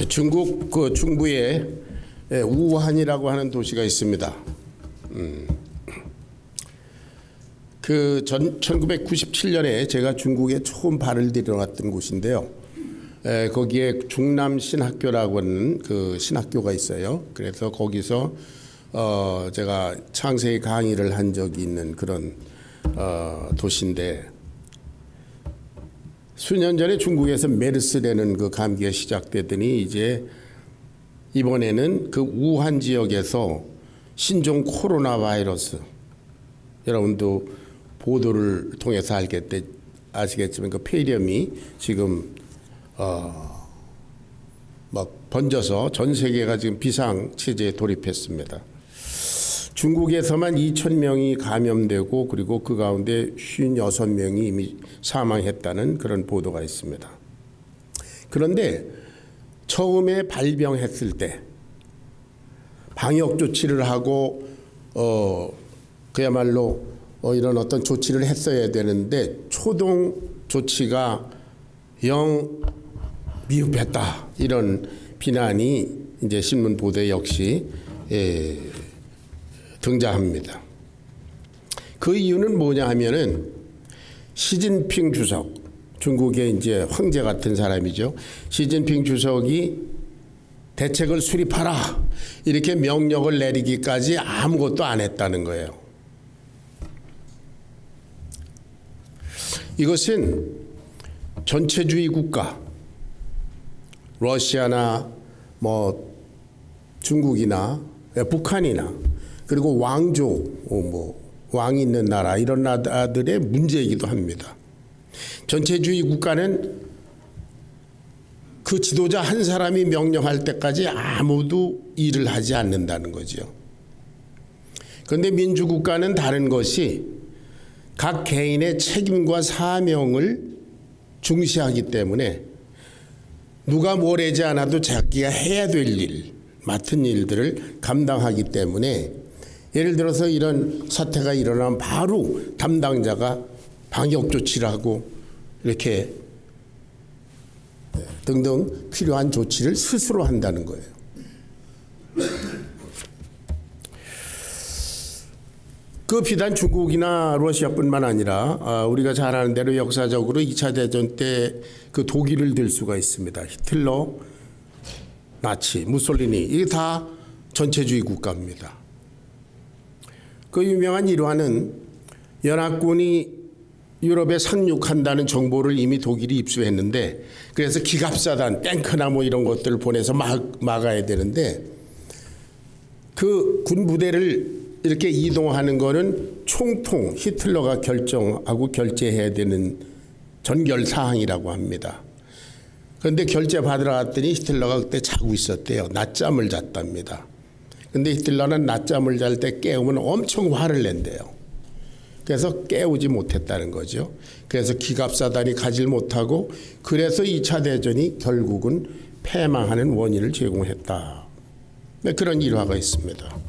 중국 그 중부에 우한이라고 하는 도시가 있습니다. 1997년에 제가 중국에 처음 발을 들여놨던 곳인데요. 거기에 중남 신학교라고 하는 그 신학교가 있어요. 그래서 거기서 제가 창세기 강의를 한 적이 있는 그런 도시인데, 수년 전에 중국에서 메르스라는 그 감기가 시작되더니 이제 이번에는 그 우한 지역에서 신종 코로나 바이러스, 여러분도 보도를 통해서 아시겠지만 그 폐렴이 지금 막 번져서 전 세계가 지금 비상 체제에 돌입했습니다. 중국에서만 2,000명이 감염되고 그리고 그 가운데 56명이 이미 사망했다는 그런 보도가 있습니다. 그런데 처음에 발병했을 때 방역 조치를 하고 그야말로 이런 어떤 조치를 했어야 되는데 초동 조치가 영 미흡했다, 이런 비난이 이제 신문 보도에 역시 등장합니다. 그 이유는 뭐냐 하면은 시진핑 주석, 중국의 이제 황제 같은 사람이죠. 시진핑 주석이 대책을 수립하라 이렇게 명령을 내리기까지 아무것도 안 했다는 거예요. 이것은 전체주의 국가, 러시아나 뭐 중국이나 북한이나 그리고 왕조, 왕이 있는 나라, 이런 나라들의 문제이기도 합니다. 전체주의 국가는 그 지도자 한 사람이 명령할 때까지 아무도 일을 하지 않는다는 거죠. 그런데 민주국가는 다른 것이 각 개인의 책임과 사명을 중시하기 때문에 누가 뭘 하지 않아도 자기가 해야 될 일, 맡은 일들을 감당하기 때문에, 예를 들어서 이런 사태가 일어나면 바로 담당자가 방역 조치를 하고 이렇게 등등 필요한 조치를 스스로 한다는 거예요. 그 비단 중국이나 러시아뿐만 아니라 우리가 잘 아는 대로 역사적으로 2차 대전 때 그 독일을 들 수가 있습니다. 히틀러, 나치, 무솔리니, 이게 다 전체주의 국가입니다. 그 유명한 일화는 연합군이 유럽에 상륙한다는 정보를 이미 독일이 입수했는데, 그래서 기갑사단, 탱크나 뭐 이런 것들을 보내서 막아야 되는데, 그 군 부대를 이렇게 이동하는 거는 총통 히틀러가 결정하고 결제해야 되는 전결사항이라고 합니다. 그런데 결제 받으러 갔더니 히틀러가 그때 자고 있었대요. 낮잠을 잤답니다. 그런데 히틀러는 낮잠을 잘 때 깨우면 엄청 화를 낸대요. 그래서 깨우지 못했다는 거죠. 그래서 기갑사단이 가질 못하고, 그래서 2차 대전이 결국은 패망하는 원인을 제공했다. 그런 일화가 있습니다.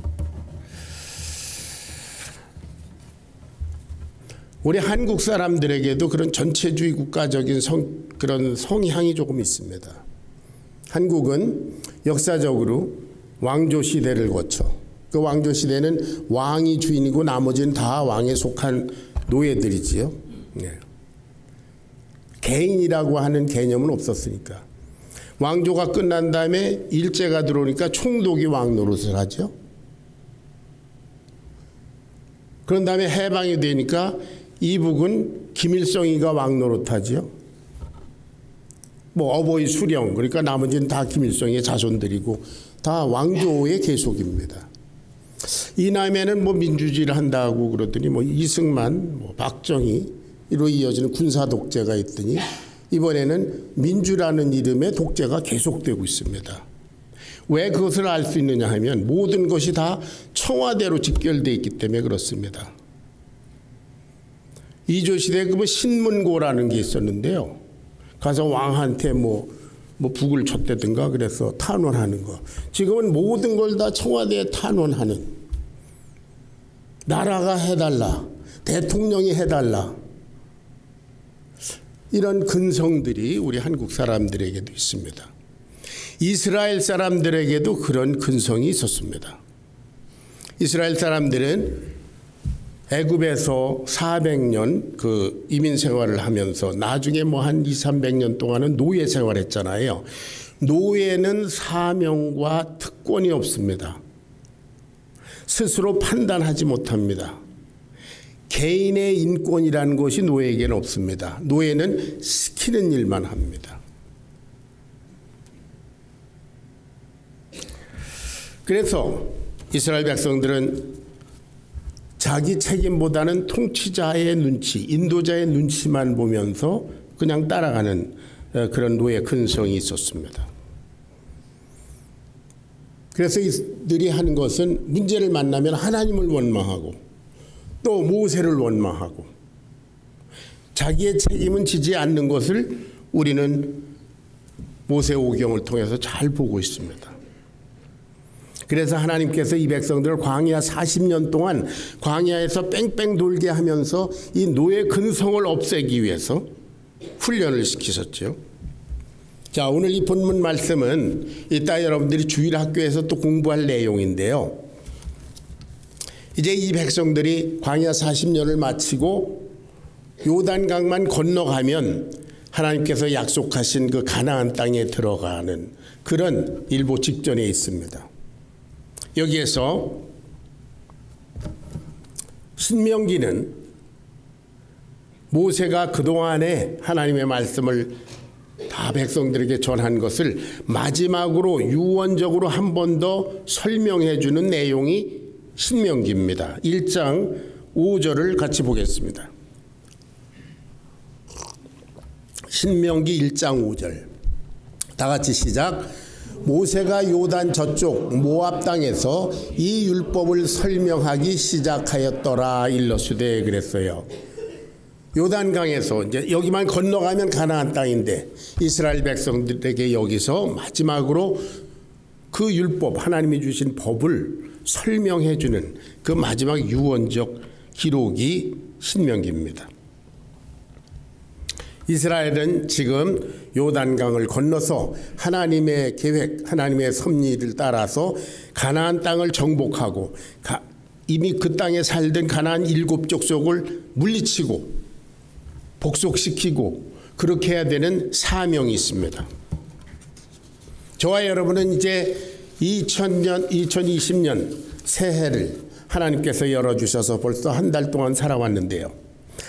우리 한국 사람들에게도 그런 전체주의 국가적인 그런 성향이 조금 있습니다. 한국은 역사적으로 왕조 시대를 거쳐, 그 왕조 시대는 왕이 주인이고 나머지는 다 왕에 속한 노예들이지요. 네. 개인이라고 하는 개념은 없었으니까. 왕조가 끝난 다음에 일제가 들어오니까 총독이 왕 노릇을 하죠. 그런 다음에 해방이 되니까 이북은 김일성이가 왕 노릇하죠. 뭐 어버이 수령, 그러니까 나머지는 다 김일성의 자손들이고 다 왕조의 계속입니다. 이남에는 뭐 민주주의를 한다고 그러더니 뭐 이승만, 뭐 박정희로 이어지는 군사 독재가 있더니 이번에는 민주라는 이름의 독재가 계속되고 있습니다. 왜 그것을 알 수 있느냐 하면 모든 것이 다 청와대로 직결되어 있기 때문에 그렇습니다. 이조시대에 그 신문고라는 게 있었는데요. 가서 왕한테 뭐 북을 쳤다든가 그래서 탄원하는 거. 지금은 모든 걸 다 청와대에 탄원하는, 나라가 해달라, 대통령이 해달라, 이런 근성들이 우리 한국 사람들에게도 있습니다. 이스라엘 사람들에게도 그런 근성이 있었습니다. 이스라엘 사람들은 애굽에서 400년 그 이민 생활을 하면서 나중에 뭐 한 200~300년 동안은 노예 생활했잖아요. 노예는 사명과 특권이 없습니다. 스스로 판단하지 못합니다. 개인의 인권이라는 것이 노예에게는 없습니다. 노예는 시키는 일만 합니다. 그래서 이스라엘 백성들은 자기 책임보다는 통치자의 눈치, 인도자의 눈치만 보면서 그냥 따라가는 그런 노예 근성이 있었습니다. 그래서 이들이 하는 것은 문제를 만나면 하나님을 원망하고 또 모세를 원망하고 자기의 책임은 지지 않는 것을 우리는 모세오경을 통해서 잘 보고 있습니다. 그래서 하나님께서 이 백성들을 광야 40년 동안 광야에서 뺑뺑 돌게 하면서 이 노예 근성을 없애기 위해서 훈련을 시키셨죠. 자, 오늘 이 본문 말씀은 이따 여러분들이 주일학교에서 또 공부할 내용인데요. 이제 이 백성들이 광야 40년을 마치고 요단강만 건너가면 하나님께서 약속하신 그 가나안 땅에 들어가는 그런 일보 직전에 있습니다. 여기에서 신명기는 모세가 그동안에 하나님의 말씀을 다 백성들에게 전한 것을 마지막으로 유언적으로 한 번 더 설명해 주는 내용이 신명기입니다. 1장 5절을 같이 보겠습니다. 신명기 1장 5절 다 같이 시작. 모세가 요단 저쪽 모압 땅에서 이 율법을 설명하기 시작하였더라. 일러스되 그랬어요. 요단강에서 이제 여기만 건너가면 가나안 땅인데 이스라엘 백성들에게 여기서 마지막으로 그 율법 하나님이 주신 법을 설명해 주는 그 마지막 유언적 기록이 신명기입니다. 이스라엘은 지금 요단강을 건너서 하나님의 계획, 하나님의 섭리를 따라서 가나안 땅을 정복하고 이미 그 땅에 살던 가나안 7족속을 물리치고 복속시키고 그렇게 해야 되는 사명이 있습니다. 저와 여러분은 이제 2020년 새해를 하나님께서 열어주셔서 벌써 한 달 동안 살아왔는데요.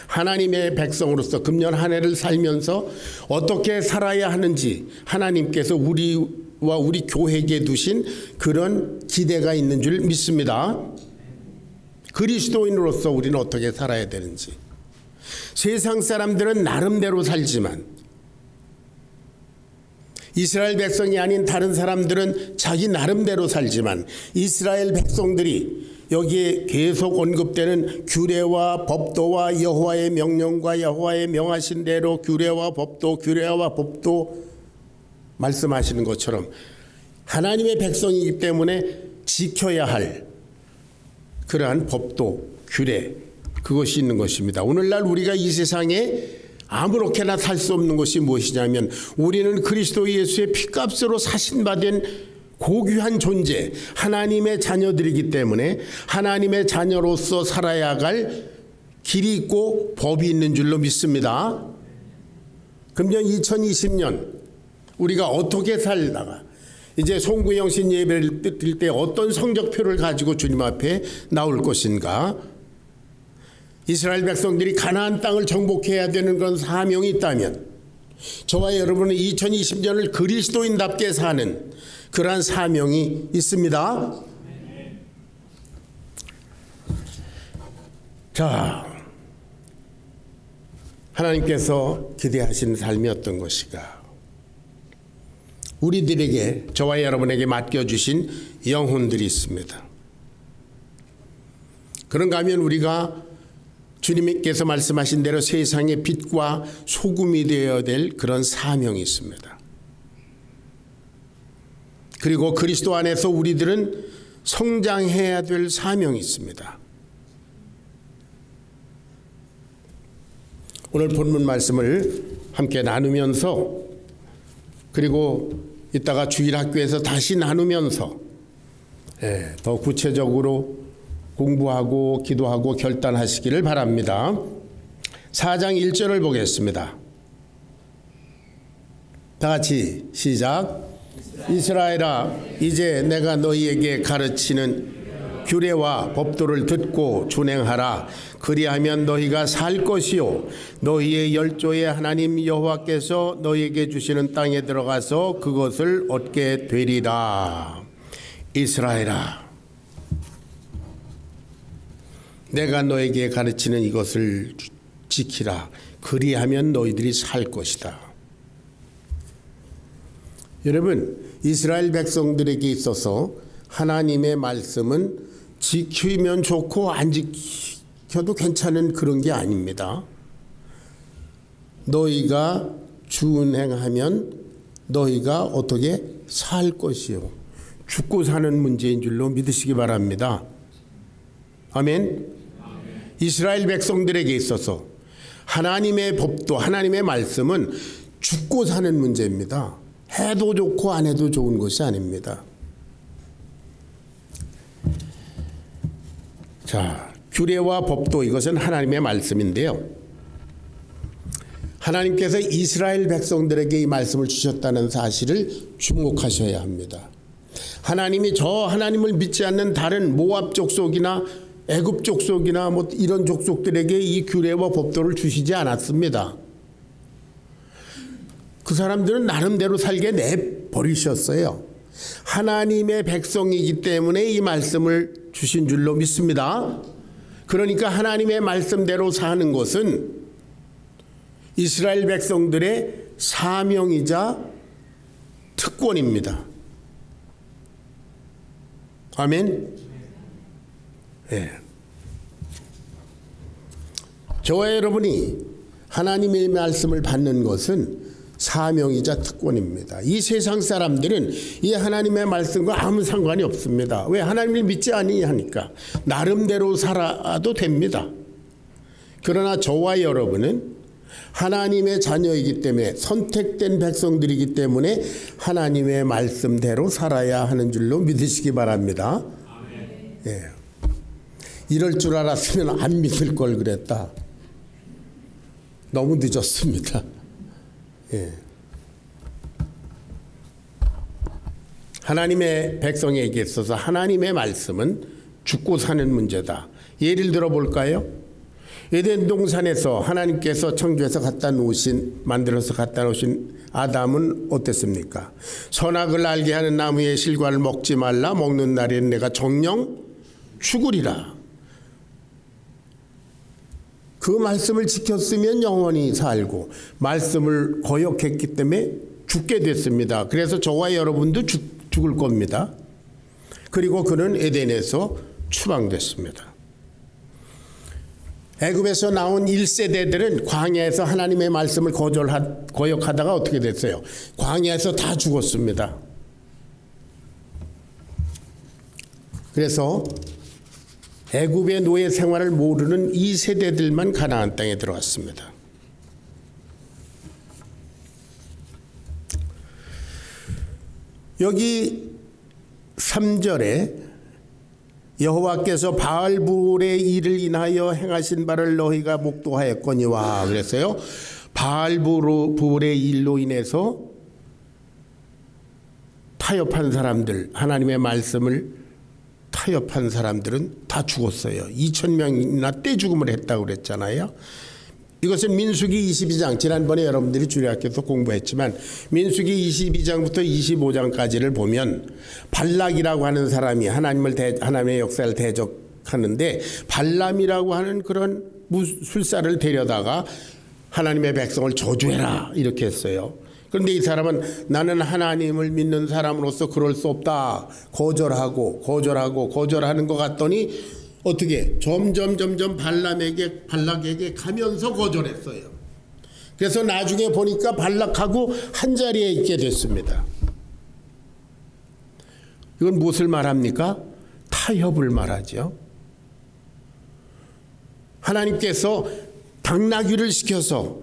하나님의 백성으로서 금년 한 해를 살면서 어떻게 살아야 하는지 하나님께서 우리와 우리 교회에게 두신 그런 기대가 있는 줄 믿습니다. 그리스도인으로서 우리는 어떻게 살아야 되는지. 세상 사람들은 나름대로 살지만 이스라엘 백성이 아닌 다른 사람들은 자기 나름대로 살지만 이스라엘 백성들이 여기에 계속 언급되는 규례와 법도와 여호와의 명령과 여호와의 명하신 대로 규례와 법도 말씀하시는 것처럼 하나님의 백성이기 때문에 지켜야 할 그러한 법도 규례 그것이 있는 것입니다. 오늘날 우리가 이 세상에 아무렇게나 살 수 없는 것이 무엇이냐면 우리는 그리스도 예수의 피값으로 사신받은 고귀한 존재 하나님의 자녀들이기 때문에 하나님의 자녀로서 살아야 할 길이 있고 법이 있는 줄로 믿습니다. 금년 2020년 우리가 어떻게 살다가 이제 송구영신 예배를 드릴 때 어떤 성적표를 가지고 주님 앞에 나올 것인가. 이스라엘 백성들이 가나안 땅을 정복해야 되는 그런 사명이 있다면 저와 여러분은 2020년을 그리스도인답게 사는 그러한 사명이 있습니다. 자, 하나님께서 기대하신 삶이 어떤 것인가. 우리들에게 저와 여러분에게 맡겨주신 영혼들이 있습니다. 그런가 하면 우리가 주님께서 말씀하신 대로 세상의 빛과 소금이 되어야 될 그런 사명이 있습니다. 그리고 그리스도 안에서 우리들은 성장해야 될 사명이 있습니다. 오늘 본문 말씀을 함께 나누면서 그리고 이따가 주일학교에서 다시 나누면서 더 구체적으로 공부하고 기도하고 결단하시기를 바랍니다. 4장 1절을 보겠습니다. 다 같이 시작. 이스라엘아, 이제 내가 너희에게 가르치는 규례와 법도를 듣고 준행하라. 그리하면 너희가 살 것이요 너희의 열조의 하나님 여호와께서 너희에게 주시는 땅에 들어가서 그것을 얻게 되리라. 이스라엘아, 내가 너에게 가르치는 이것을 지키라. 그리하면 너희들이 살 것이다. 여러분, 이스라엘 백성들에게 있어서 하나님의 말씀은 지키면 좋고 안 지켜도 괜찮은 그런 게 아닙니다. 너희가 준행하면 너희가 어떻게 살 것이요 죽고 사는 문제인 줄로 믿으시기 바랍니다. 아멘. 이스라엘 백성들에게 있어서 하나님의 법도 하나님의 말씀은 죽고 사는 문제입니다. 해도 좋고 안 해도 좋은 것이 아닙니다. 자, 규례와 법도 이것은 하나님의 말씀인데요. 하나님께서 이스라엘 백성들에게 이 말씀을 주셨다는 사실을 주목하셔야 합니다. 하나님이 저 하나님을 믿지 않는 다른 모압 족속이나 애굽 족속이나 뭐 이런 족속들에게 이 규례와 법도를 주시지 않았습니다. 그 사람들은 나름대로 살게 내버리셨어요. 하나님의 백성이기 때문에 이 말씀을 주신 줄로 믿습니다. 그러니까 하나님의 말씀대로 사는 것은 이스라엘 백성들의 사명이자 특권입니다. 아멘. 예. 저와 여러분이 하나님의 말씀을 받는 것은 사명이자 특권입니다. 이 세상 사람들은 이 하나님의 말씀과 아무 상관이 없습니다. 왜? 하나님을 믿지 아니하니까 나름대로 살아도 됩니다. 그러나 저와 여러분은 하나님의 자녀이기 때문에 선택된 백성들이기 때문에 하나님의 말씀대로 살아야 하는 줄로 믿으시기 바랍니다. 예. 이럴 줄 알았으면 안 믿을 걸 그랬다. 너무 늦었습니다. 예. 하나님의 백성에게 있어서 하나님의 말씀은 죽고 사는 문제다. 예를 들어 볼까요? 에덴 동산에서 하나님께서 창조해서 만들어서 갖다 놓으신 아담은 어땠습니까? 선악을 알게 하는 나무의 실과를 먹지 말라. 먹는 날에는 내가 정령 죽으리라. 그 말씀을 지켰으면 영원히 살고 말씀을 거역했기 때문에 죽게 됐습니다. 그래서 저와 여러분도 죽을 겁니다. 그리고 그는 에덴에서 추방됐습니다. 애굽에서 나온 1세대들은 광야에서 하나님의 말씀을 거역하다가 어떻게 됐어요? 광야에서 다 죽었습니다. 그래서 애굽의 노예 생활을 모르는 2세대들만 가나안 땅에 들어왔습니다. 여기 3절에 여호와께서 바알불의 일을 인하여 행하신 바를 너희가 목도하였거니와 그랬어요. 바알불의 일로 인해서 타협한 사람들, 하나님의 말씀을 타협한 사람들은 다 죽었어요. 2,000명이나 떼죽음을 했다고 그랬잖아요. 이것은 민수기 22장, 지난번에 여러분들이 주일학교에서 공부했지만 민수기 22장부터 25장까지를 보면 발락이라고 하는 사람이 하나님의 역사를 대적하는데 발람이라고 하는 그런 술사를 데려다가 하나님의 백성을 저주해라 이렇게 했어요. 그런데 이 사람은 나는 하나님을 믿는 사람으로서 그럴 수 없다. 거절하는 것 같더니 어떻게 점점 발락에게 가면서 거절했어요. 그래서 나중에 보니까 발락하고 한자리에 있게 됐습니다. 이건 무엇을 말합니까? 타협을 말하죠. 하나님께서 당나귀를 시켜서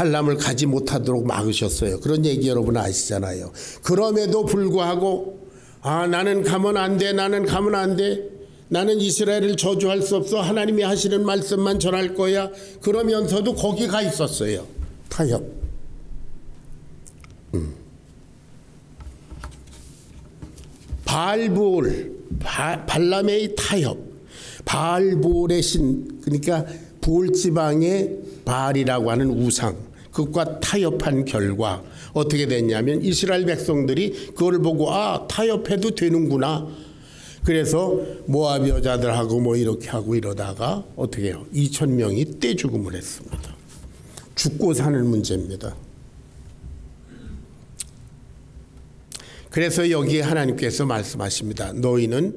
발람을 가지 못하도록 막으셨어요. 그런 얘기 여러분 아시잖아요. 그럼에도 불구하고 나는 가면 안 돼. 나는 가면 안 돼. 나는 이스라엘을 저주할 수 없어. 하나님이 하시는 말씀만 전할 거야. 그러면서도 거기 가 있었어요. 타협. 바알볼, 발람의 타협. 바알볼의 신, 그러니까 볼 지방의 바알이라고 하는 우상, 그것과 타협한 결과 어떻게 됐냐면 이스라엘 백성들이 그걸 보고 타협해도 되는구나. 그래서 모압 여자들하고 뭐 이렇게 하고 이러다가 어떻게 해요? 2,000명이 떼죽음을 했습니다. 죽고 사는 문제입니다. 그래서 여기에 하나님께서 말씀하십니다. 너희는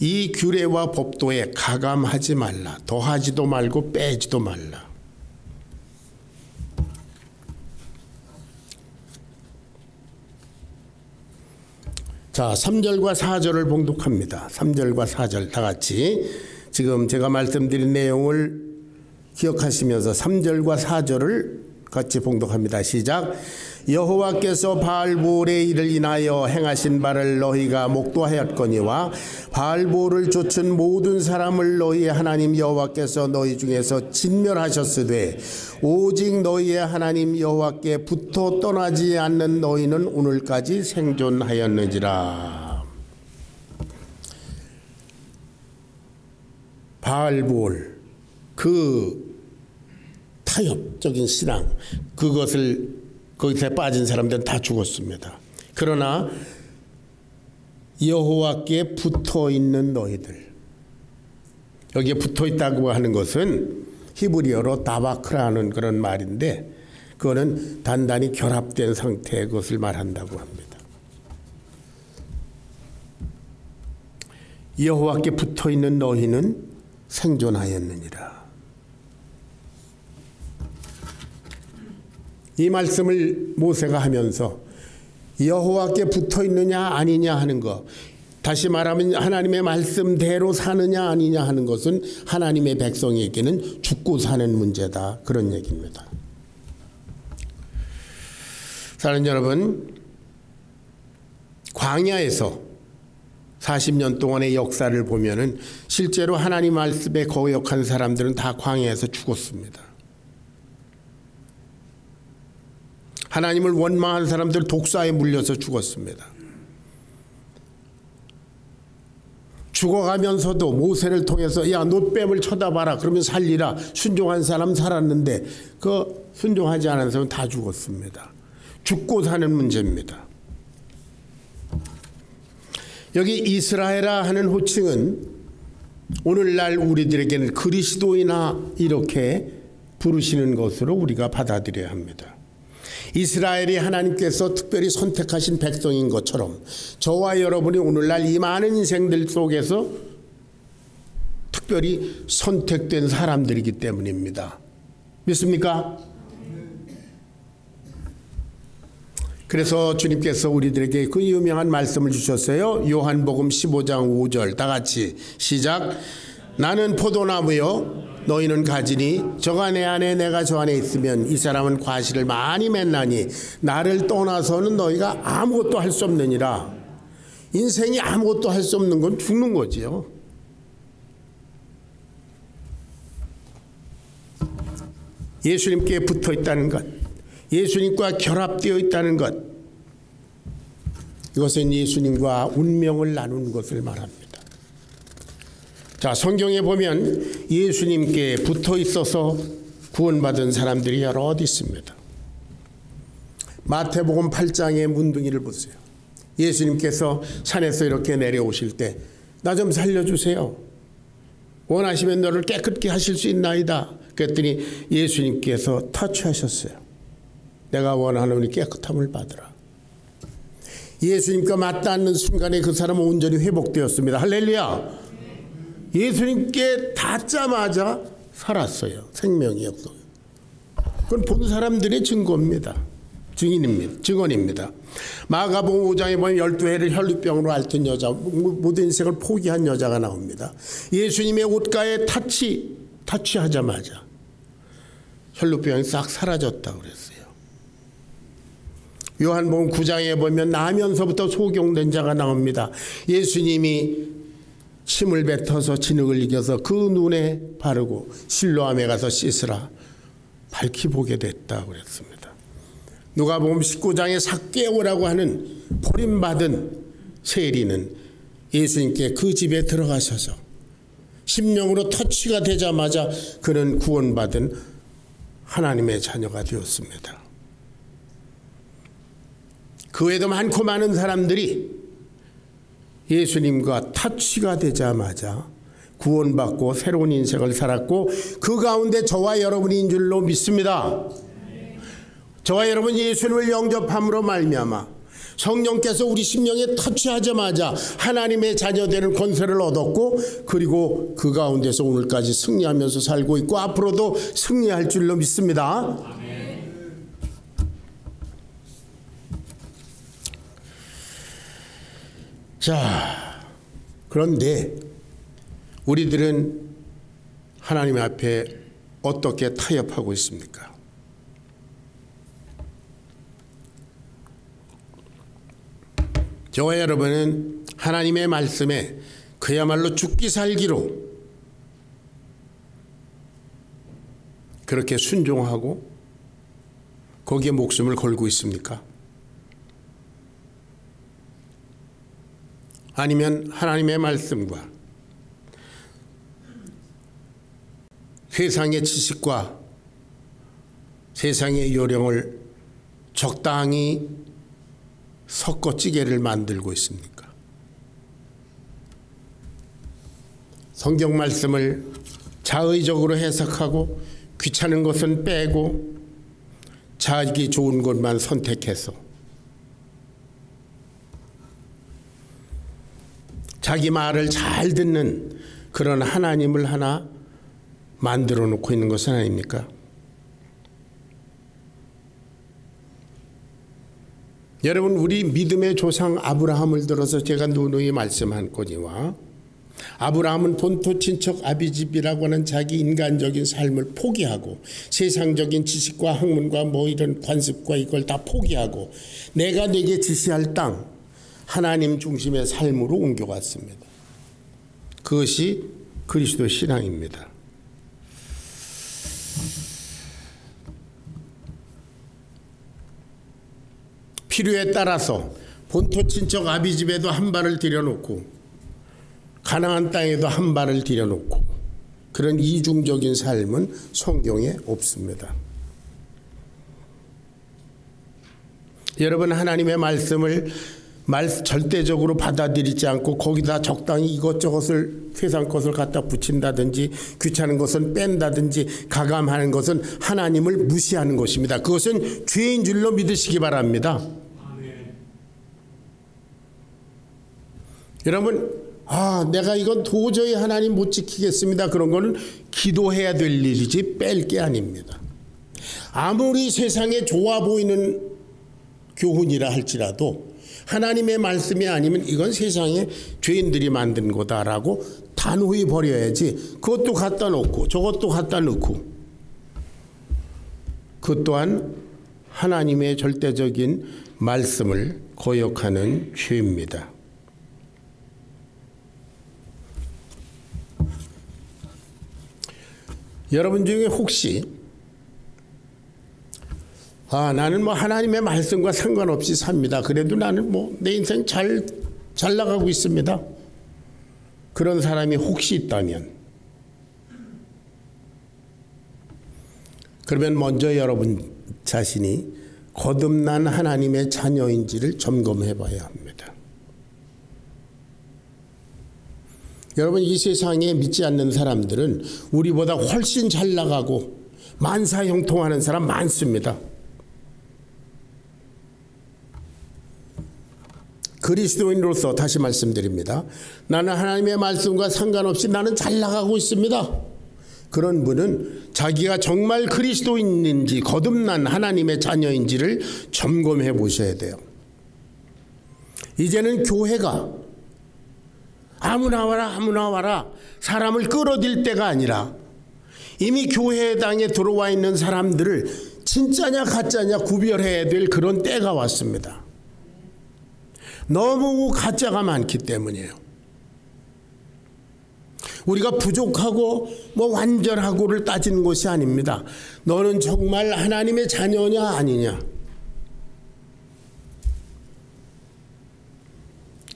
이 규례와 법도에 가감하지 말라. 더하지도 말고 빼지도 말라. 자, 3절과 4절을 봉독합니다. 3절과 4절 다 같이 지금 제가 말씀드린 내용을 기억하시면서 3절과 4절을 같이 봉독합니다. 시작. 여호와께서 바알볼의 일을 인하여 행하신 바를 너희가 목도하였거니와 바알볼을 좇은 모든 사람을 너희의 하나님 여호와께서 너희 중에서 진멸하셨으되 오직 너희의 하나님 여호와께 붙어 떠나지 않는 너희는 오늘까지 생존하였느니라. 바알볼, 그 타협적인 신앙, 그것을 거기서 빠진 사람들은 다 죽었습니다. 그러나 여호와께 붙어있는 너희들, 여기에 붙어있다고 하는 것은 히브리어로 다바크라는 그런 말인데 그거는 단단히 결합된 상태의 것을 말한다고 합니다. 여호와께 붙어있는 너희는 생존하였느니라. 이 말씀을 모세가 하면서 여호와께 붙어있느냐 아니냐 하는 것, 다시 말하면 하나님의 말씀대로 사느냐 아니냐 하는 것은 하나님의 백성에게는 죽고 사는 문제다, 그런 얘기입니다. 사랑하는 여러분, 광야에서 40년 동안의 역사를 보면은 실제로 하나님 말씀에 거역한 사람들은 다 광야에서 죽었습니다. 하나님을 원망한 사람들 독사에 물려서 죽었습니다. 죽어가면서도 모세를 통해서 야, 놋뱀을 쳐다봐라 그러면 살리라. 순종한 사람 살았는데 그 순종하지 않은 사람은 다 죽었습니다. 죽고 사는 문제입니다. 여기 이스라엘아 하는 호칭은 오늘날 우리들에게는 그리스도이나 이렇게 부르시는 것으로 우리가 받아들여야 합니다. 이스라엘이 하나님께서 특별히 선택하신 백성인 것처럼 저와 여러분이 오늘날 이 많은 인생들 속에서 특별히 선택된 사람들이기 때문입니다. 믿습니까? 그래서 주님께서 우리들에게 그 유명한 말씀을 주셨어요. 요한복음 15장 5절 다 같이 시작. 나는 포도나무요 너희는 가지니 저가 내 안에 내가 저 안에 있으면 이 사람은 과실을 많이 맺나니 나를 떠나서는 너희가 아무것도 할 수 없느니라. 인생이 아무것도 할 수 없는 건 죽는 거지요. 예수님께 붙어 있다는 것, 예수님과 결합되어 있다는 것, 이것은 예수님과 운명을 나눈 것을 말합니다. 자, 성경에 보면 예수님께 붙어 있어서 구원받은 사람들이 여럿 있습니다. 마태복음 8장의 문둥이를 보세요. 예수님께서 산에서 이렇게 내려오실 때 나 좀 살려주세요. 원하시면 너를 깨끗게 하실 수 있나이다. 그랬더니 예수님께서 터치하셨어요. 내가 원하노니 깨끗함을 받으라. 예수님과 맞닿는 순간에 그 사람은 온전히 회복되었습니다. 할렐루야. 예수님께 닿자마자 살았어요. 생명이었어요. 그건 본 사람들의 증거입니다. 증언입니다. 마가복음 5장에 보면 12해를 혈루병으로 앓던 여자, 모든 인생을 포기한 여자가 나옵니다. 예수님의 옷가에 터치하자마자 혈루병이 싹 사라졌다고 그랬어요. 요한복음 9장에 보면 나면서부터 소경된 자가 나옵니다. 예수님이 침을 뱉어서 진흙을 이겨서 그 눈에 바르고 실로암에 가서 씻으라 밝히 보게 됐다고 그랬습니다. 누가복음 19장에 삭개오라고 하는 버림받은 세리는 예수님께 그 집에 들어가셔서 심령으로 터치가 되자마자 그는 구원받은 하나님의 자녀가 되었습니다. 그 외에도 많고 많은 사람들이 예수님과 터치가 되자마자 구원받고 새로운 인생을 살았고 그 가운데 저와 여러분인 줄로 믿습니다. 저와 여러분 예수님을 영접함으로 말미암아 성령께서 우리 심령에 터치하자마자 하나님의 자녀되는 권세를 얻었고 그리고 그 가운데서 오늘까지 승리하면서 살고 있고 앞으로도 승리할 줄로 믿습니다. 자, 그런데 우리들은 하나님 앞에 어떻게 타협하고 있습니까? 저와 여러분은 하나님의 말씀에 그야말로 죽기 살기로 그렇게 순종하고 거기에 목숨을 걸고 있습니까? 아니면 하나님의 말씀과 세상의 지식과 세상의 요령을 적당히 섞어 찌개를 만들고 있습니까? 성경 말씀을 자의적으로 해석하고 귀찮은 것은 빼고 자기 좋은 것만 선택해서 자기 말을 잘 듣는 그런 하나님을 하나 만들어 놓고 있는 것은 아닙니까? 여러분 우리 믿음의 조상 아브라함을 들어서 제가 누누이 말씀하거니와 아브라함은 본토 친척 아비집이라고 하는 자기 인간적인 삶을 포기하고 세상적인 지식과 학문과 뭐 이런 관습과 이걸 다 포기하고 내가 내게 지시할 땅 하나님 중심의 삶으로 옮겨갔습니다. 그것이 그리스도 신앙입니다. 필요에 따라서 본토 친척 아비집에도 한 발을 들여놓고 가나안 땅에도 한 발을 들여놓고 그런 이중적인 삶은 성경에 없습니다. 여러분 하나님의 말씀을 절대적으로 받아들이지 않고 거기다 적당히 이것저것을 세상 것을 갖다 붙인다든지 귀찮은 것은 뺀다든지 가감하는 것은 하나님을 무시하는 것입니다. 그것은 죄인 줄로 믿으시기 바랍니다. 아멘. 여러분 내가 이건 도저히 하나님 못 지키겠습니다. 그런 거는 기도해야 될 일이지 뺄 게 아닙니다. 아무리 세상에 좋아 보이는 교훈이라 할지라도 하나님의 말씀이 아니면 이건 세상에 죄인들이 만든 거다라고 단호히 버려야지 그것도 갖다 놓고 저것도 갖다 놓고 그 또한 하나님의 절대적인 말씀을 거역하는 죄입니다. 여러분 중에 혹시 나는 뭐 하나님의 말씀과 상관없이 삽니다. 그래도 나는 뭐 내 인생 잘 나가고 있습니다. 그런 사람이 혹시 있다면 그러면 먼저 여러분 자신이 거듭난 하나님의 자녀인지를 점검해 봐야 합니다. 여러분 이 세상에 믿지 않는 사람들은 우리보다 훨씬 잘 나가고 만사형통하는 사람 많습니다. 그리스도인으로서 다시 말씀드립니다. 나는 하나님의 말씀과 상관없이 나는 잘 나가고 있습니다. 그런 분은 자기가 정말 그리스도인인지 거듭난 하나님의 자녀인지를 점검해 보셔야 돼요. 이제는 교회가 아무나 와라 사람을 끌어들일 때가 아니라 이미 교회당에 들어와 있는 사람들을 진짜냐 가짜냐 구별해야 될 그런 때가 왔습니다. 너무 가짜가 많기 때문이에요. 우리가 부족하고 완전하고를 따지는 것이 아닙니다. 너는 정말 하나님의 자녀냐 아니냐,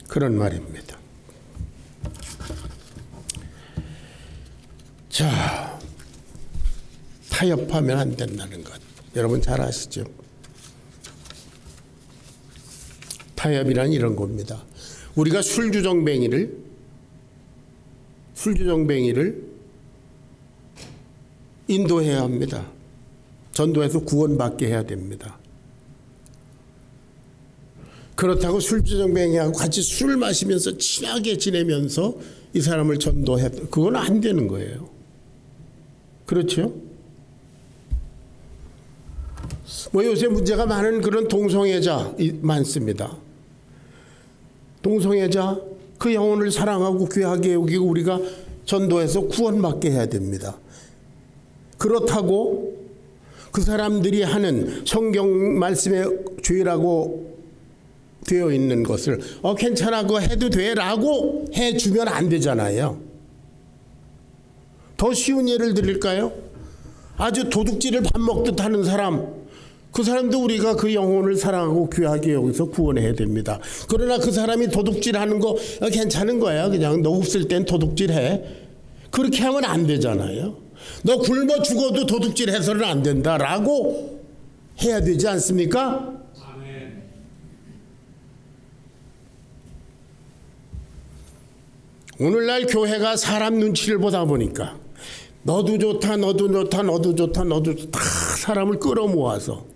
그런 말입니다. 자, 타협하면 안 된다는 것 여러분 잘 아시죠? 타협이란 이런 겁니다. 우리가 술주정뱅이를 인도해야 합니다. 전도해서 구원받게 해야 됩니다. 그렇다고 술주정뱅이하고 같이 술 마시면서 친하게 지내면서 이 사람을 전도해, 그건 안 되는 거예요. 그렇죠? 요새 문제가 많은 그런 동성애자 많습니다. 동성애자 그 영혼을 사랑하고 귀하게 여기고 우리가 전도해서 구원받게 해야 됩니다. 그렇다고 그 사람들이 하는 성경 말씀에 죄라고 되어 있는 것을 괜찮아 그거 해도 돼 라고 해주면 안 되잖아요. 더 쉬운 예를 드릴까요? 아주 도둑질을 밥 먹듯 하는 사람, 그 사람도 우리가 그 영혼을 사랑하고 귀하게 여기서 구원해야 됩니다. 그러나 그 사람이 도둑질하는 거 괜찮은 거야, 그냥 너 없을 땐 도둑질해, 그렇게 하면 안 되잖아요. 너 굶어 죽어도 도둑질해서는 안 된다라고 해야 되지 않습니까? 아멘. 오늘날 교회가 사람 눈치를 보다 보니까 너도 좋다 너도 좋다 너도 좋다 너도 좋다, 다 사람을 끌어모아서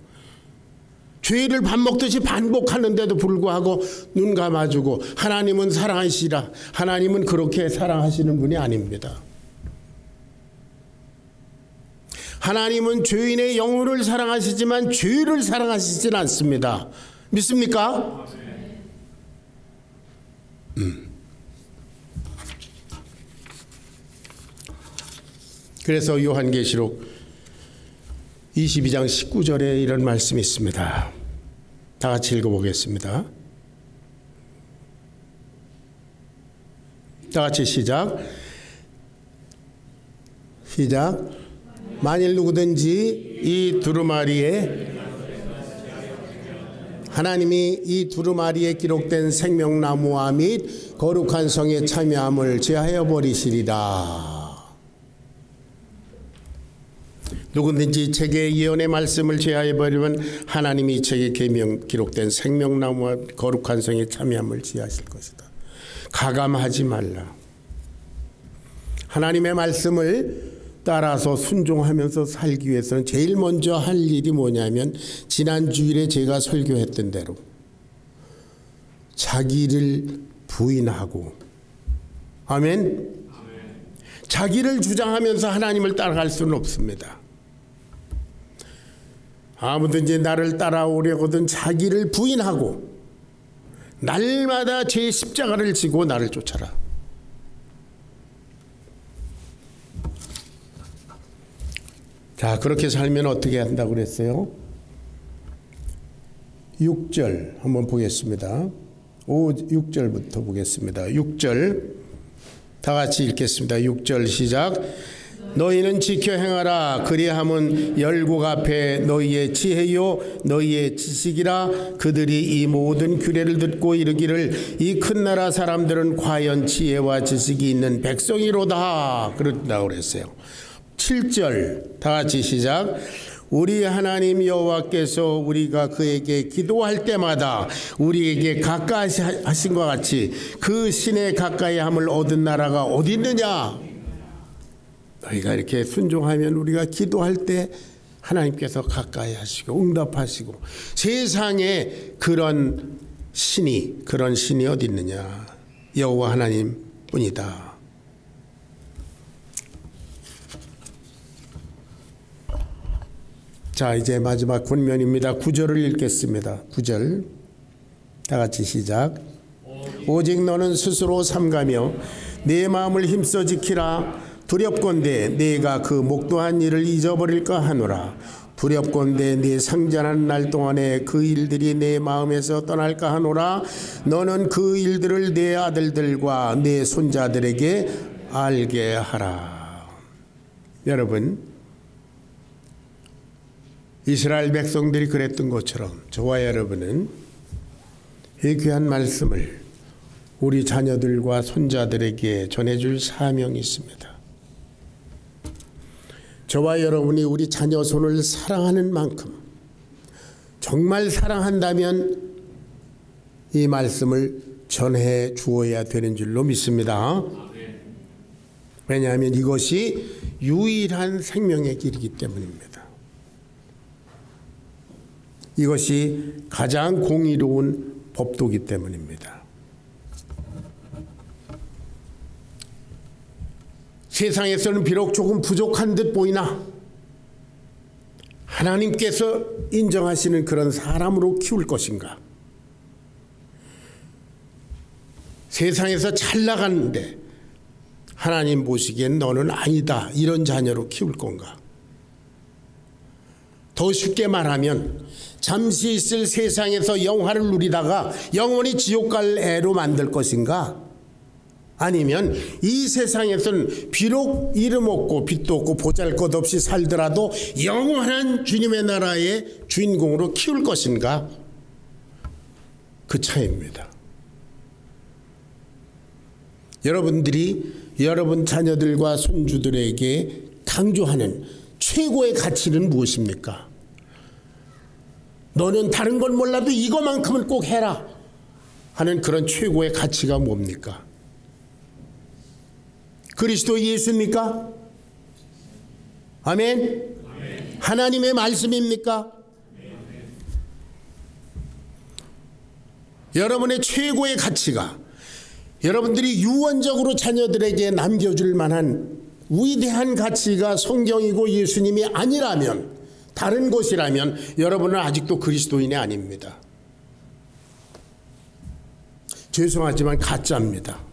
죄를 밥 먹듯이 반복하는데도 불구하고 눈 감아주고 하나님은 사랑하시라, 하나님은 그렇게 사랑하시는 분이 아닙니다. 하나님은 죄인의 영혼을 사랑하시지만 죄를 사랑하시진 않습니다. 믿습니까? 그래서 요한계시록 22장 19절에 이런 말씀이 있습니다. 다 같이 읽어보겠습니다. 다 같이 시작. 만일 누구든지 이 두루마리에 하나님이 이 두루마리에 기록된 생명나무와 및 거룩한 성에 참여함을 제하여 버리시리라. 누구든지 책의 예언의 말씀을 제하여 버리면 하나님이 이 책에 기록된 생명나무와 거룩한 성에 참여함을 제하실 것이다. 가감하지 말라. 하나님의 말씀을 따라서 순종하면서 살기 위해서는 제일 먼저 할 일이 뭐냐면 지난 주일에 제가 설교했던 대로 자기를 부인하고, 아멘. 자기를 주장하면서 하나님을 따라갈 수는 없습니다. 아무든지 나를 따라오려거든 자기를 부인하고 날마다 제 십자가를 지고 나를 쫓아라. 자, 그렇게 살면 어떻게 한다고 그랬어요? 6절 한번 보겠습니다. 6절부터 보겠습니다. 6절 다 같이 읽겠습니다. 6절 시작. 너희는 지켜 행하라. 그리함은 열국 앞에 너희의 지혜요 너희의 지식이라. 그들이 이 모든 규례를 듣고 이르기를 이 큰 나라 사람들은 과연 지혜와 지식이 있는 백성이로다. 그렇다고 그랬어요. 7절 다 같이 시작. 우리 하나님 여호와께서 우리가 그에게 기도할 때마다 우리에게 가까이 하신 것 같이 그 신의 가까이 함을 얻은 나라가 어디 있느냐. 너희가 이렇게 순종하면 우리가 기도할 때 하나님께서 가까이 하시고 응답하시고, 세상에 그런 신이 어디 있느냐. 여호와 하나님 뿐이다. 자, 이제 마지막 권면입니다. 9절을 읽겠습니다. 9절 다 같이 시작. 오직 너는 스스로 삼가며 내 마음을 힘써 지키라. 두렵건대 네가 그 목도한 일을 잊어버릴까 하노라. 두렵건대 네 상전한 날 동안에 그 일들이 내 마음에서 떠날까 하노라. 너는 그 일들을 내 아들들과 내 손자들에게 알게 하라. 여러분, 이스라엘 백성들이 그랬던 것처럼 저와 여러분은 이 귀한 말씀을 우리 자녀들과 손자들에게 전해줄 사명이 있습니다. 저와 여러분이 우리 자녀 손을 사랑하는 만큼, 정말 사랑한다면 이 말씀을 전해 주어야 되는 줄로 믿습니다. 왜냐하면 이것이 유일한 생명의 길이기 때문입니다. 이것이 가장 공의로운 법도기 때문입니다. 세상에서는 비록 조금 부족한 듯 보이나 하나님께서 인정하시는 그런 사람으로 키울 것인가? 세상에서 잘 나가는데 하나님 보시기엔 너는 아니다, 이런 자녀로 키울 건가? 더 쉽게 말하면 잠시 있을 세상에서 영화를 누리다가 영원히 지옥 갈 애로 만들 것인가? 아니면 이 세상에서는 비록 이름 없고 빚도 없고 보잘것없이 살더라도 영원한 주님의 나라의 주인공으로 키울 것인가? 그 차이입니다. 여러분들이 여러분 자녀들과 손주들에게 강조하는 최고의 가치는 무엇입니까? 너는 다른 건 몰라도 이거만큼은 꼭 해라 하는 그런 최고의 가치가 뭡니까? 그리스도 예수입니까? 아멘? 하나님의 말씀입니까? 여러분의 최고의 가치가 여러분들이 유언적으로 자녀들에게 남겨줄 만한 위대한 가치가 성경이고 예수님이 아니라면, 다른 것이라면 여러분은 아직도 그리스도인이 아닙니다. 죄송하지만 가짜입니다.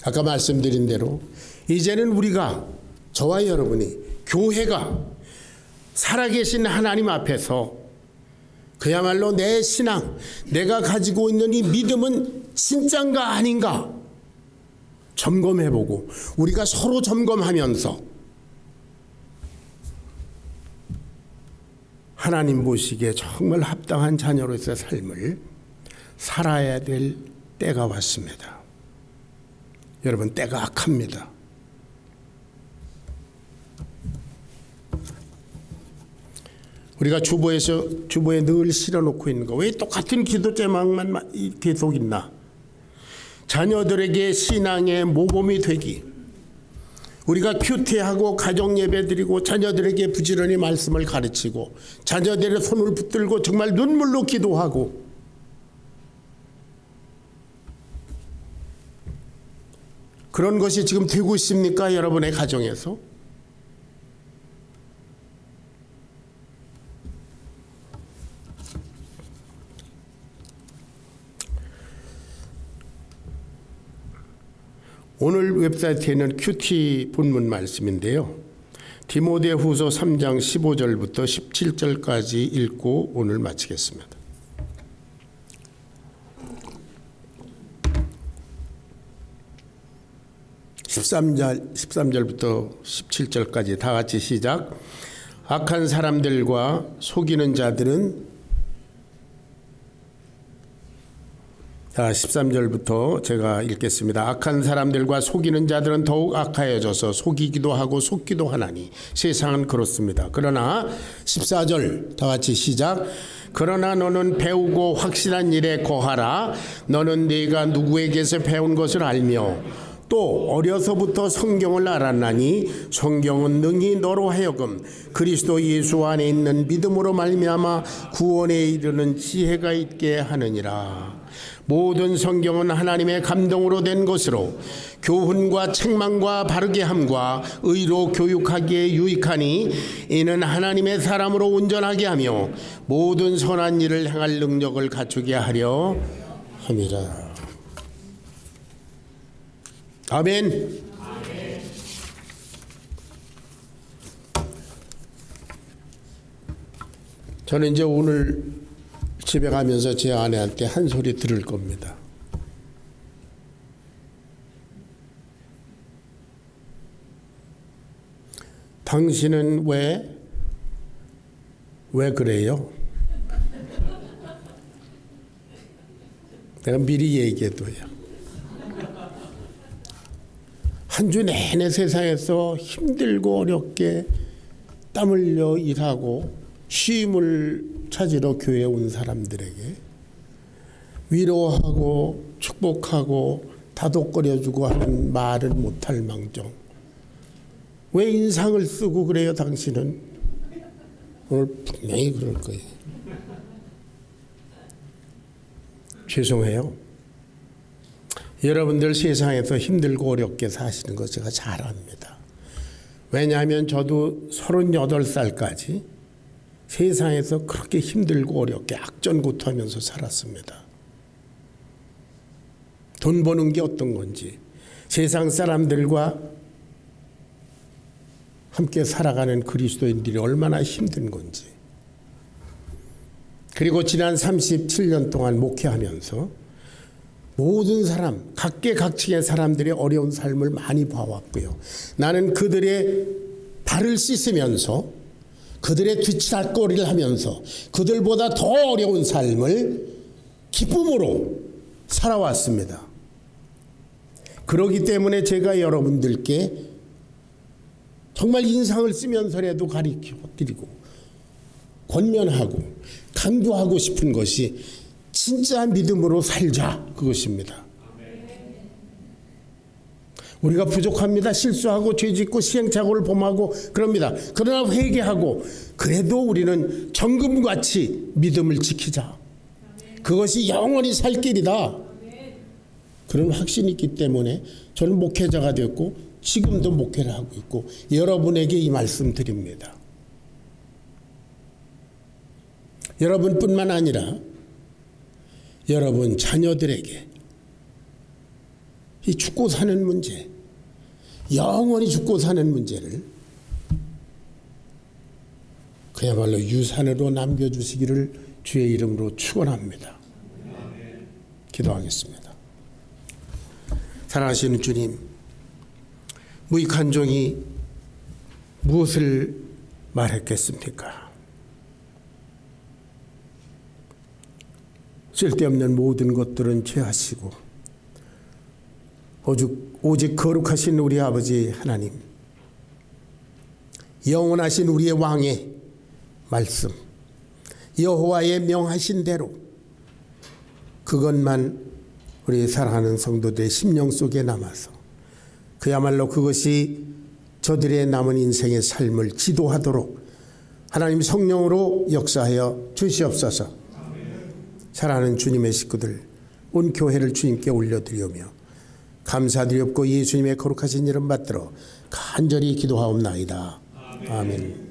아까 말씀드린 대로 이제는 우리가, 저와 여러분이, 교회가 살아계신 하나님 앞에서 그야말로 내 신앙, 내가 가지고 있는 이 믿음은 진짠가 아닌가 점검해보고 우리가 서로 점검하면서 하나님 보시기에 정말 합당한 자녀로서의 삶을 살아야 될 때가 왔습니다. 여러분, 때가 악합니다. 우리가 주보에 늘 실어놓고 있는 거, 왜 똑같은 기도 제목만 계속 있나? 자녀들에게 신앙의 모범이 되기, 우리가 큐티하고 가정 예배 드리고 자녀들에게 부지런히 말씀을 가르치고 자녀들의 손을 붙들고 정말 눈물로 기도하고, 그런 것이 지금 되고 있습니까? 여러분의 가정에서? 오늘 웹사이트에는 큐티 본문 말씀인데요. 디모데후서 3장 15절부터 17절까지 읽고 오늘 마치겠습니다. 13절부터 17절까지 다 같이 시작. 악한 사람들과 속이는 자들은, 자, 13절부터 제가 읽겠습니다. 악한 사람들과 속이는 자들은 더욱 악하여져서 속이기도 하고 속기도 하나니 세상은 그렇습니다. 그러나 14절 다 같이 시작. 그러나 너는 배우고 확실한 일에 거하라. 너는 네가 누구에게서 배운 것을 알며 또 어려서부터 성경을 알았나니 성경은 능히 너로 하여금 그리스도 예수 안에 있는 믿음으로 말미암아 구원에 이르는 지혜가 있게 하느니라. 모든 성경은 하나님의 감동으로 된 것으로 교훈과 책망과 바르게 함과 의로 교육하기에 유익하니 이는 하나님의 사람으로 온전하게 하며 모든 선한 일을 행할 능력을 갖추게 하려 함이라. 아멘. 저는 이제 오늘 집에 가면서 제 아내한테 한 소리 들을 겁니다. 당신은 왜 그래요? 내가 미리 얘기해둬요. 한 주 내내 세상에서 힘들고 어렵게 땀 흘려 일하고 쉼을 찾으러 교회에 온 사람들에게 위로하고 축복하고 다독거려주고 하는 말을 못할 망정 왜 인상을 쓰고 그래요 당신은? 오늘 분명히 그럴 거예요. 죄송해요. 여러분들 세상에서 힘들고 어렵게 사시는 거 제가 잘 압니다. 왜냐하면 저도 38살까지 세상에서 그렇게 힘들고 어렵게 악전고투하면서 살았습니다. 돈 버는 게 어떤 건지, 세상 사람들과 함께 살아가는 그리스도인들이 얼마나 힘든 건지, 그리고 지난 37년 동안 목회하면서 모든 사람, 각계각층의 사람들의 어려운 삶을 많이 봐왔고요. 나는 그들의 발을 씻으면서 그들의 뒤치다꺼리를 하면서 그들보다 더 어려운 삶을 기쁨으로 살아왔습니다. 그렇기 때문에 제가 여러분들께 정말 인상을 쓰면서라도 가르쳐 드리고 권면하고 강조하고 싶은 것이 진짜 믿음으로 살자, 그것입니다. 우리가 부족합니다. 실수하고 죄짓고 시행착오를 범하고 그럽니다. 그러나 회개하고 그래도 우리는 정금같이 믿음을 지키자. 그것이 영원히 살 길이다. 그런 확신이 있기 때문에 저는 목회자가 됐고 지금도 목회를 하고 있고 여러분에게 이 말씀 드립니다. 여러분뿐만 아니라 여러분 자녀들에게 이 죽고 사는 문제, 영원히 죽고 사는 문제를 그야말로 유산으로 남겨주시기를 주의 이름으로 축원합니다. 기도하겠습니다. 사랑하시는 주님, 무익한 종이 무엇을 말했겠습니까? 쓸데없는 모든 것들은 죄하시고 오직 거룩하신 우리 아버지 하나님, 영원하신 우리의 왕의 말씀, 여호와의 명하신 대로 그것만 우리 사랑하는 성도들의 심령 속에 남아서 그야말로 그것이 저들의 남은 인생의 삶을 지도하도록 하나님 성령으로 역사하여 주시옵소서. 사랑하는 주님의 식구들, 온 교회를 주님께 올려드리오며 감사드리옵고 예수님의 거룩하신 이름 받들어 간절히 기도하옵나이다. 아멘.